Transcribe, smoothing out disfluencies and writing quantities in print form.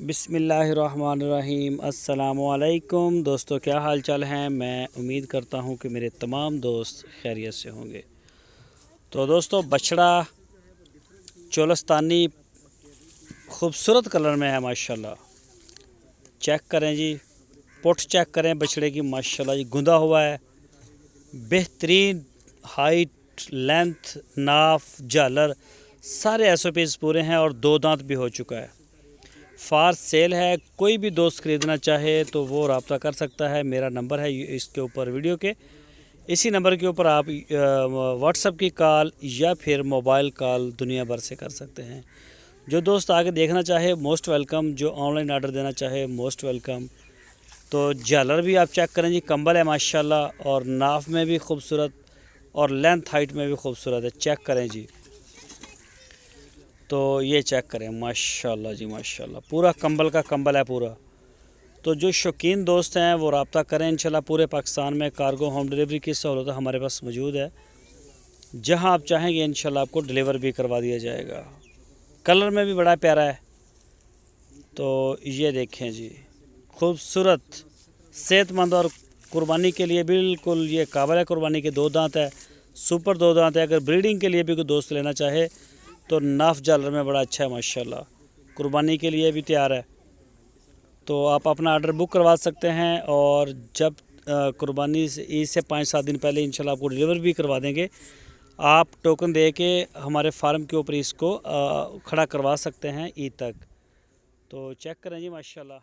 बिस्मिल्लाहिर्रहमानिर्रहीम। अस्सलामुअलैकुम दोस्तों, क्या हाल चाल हैं। मैं उम्मीद करता हूं कि मेरे तमाम दोस्त खैरियत से होंगे। तो दोस्तों, बछड़ा चोलस्तानी खूबसूरत कलर में है माशाल्लाह। चेक करें जी, पुठ चेक करें बछड़े की माशाल्लाह जी, गुंदा हुआ है, बेहतरीन हाइट, लेंथ, नाफ, झालर सारे एसओपीज पूरे हैं और 2 दांत भी हो चुका है। फार सेल है। कोई भी दोस्त ख़रीदना चाहे तो वो रब्ता कर सकता है। मेरा नंबर है इसके ऊपर वीडियो के, इसी नंबर के ऊपर आप व्हाट्सएप की कॉल या फिर मोबाइल कॉल दुनिया भर से कर सकते हैं। जो दोस्त आगे देखना चाहे मोस्ट वेलकम, जो ऑनलाइन ऑर्डर देना चाहे मोस्ट वेलकम। तो झालर भी आप चेक करें जी, कंबल है माशाल्लाह, और नाफ में भी खूबसूरत और लेंथ हाइट में भी खूबसूरत है। चेक करें जी, तो ये चेक करें माशाल्लाह जी माशाल्लाह, पूरा कंबल का कंबल है पूरा। तो जो शौकीन दोस्त हैं वो रब्ता करें। इंशाल्लाह पूरे पाकिस्तान में कार्गो होम डिलीवरी की सहूलत हमारे पास मौजूद है। जहां आप चाहेंगे इंशाल्लाह आपको डिलीवर भी करवा दिया जाएगा। कलर में भी बड़ा प्यारा है। तो ये देखें जी, खूबसूरत, सेहतमंद और कुर्बानी के लिए बिल्कुल ये काबिल है। कुर्बानी के 2 दांत है, सुपर 2 दांत है। अगर ब्रीडिंग के लिए भी कोई दोस्त लेना चाहे तो नाफ झालर में बड़ा अच्छा है माशाल्लाह, कुर्बानी के लिए भी तैयार है। तो आप अपना ऑर्डर बुक करवा सकते हैं और जब कुर्बानी से ईद से 5-7 दिन पहले इंशाल्लाह आपको डिलीवर भी करवा देंगे। आप टोकन दे के हमारे फार्म के ऊपर इसको खड़ा करवा सकते हैं ईद तक। तो चेक करें जी माशाल्लाह।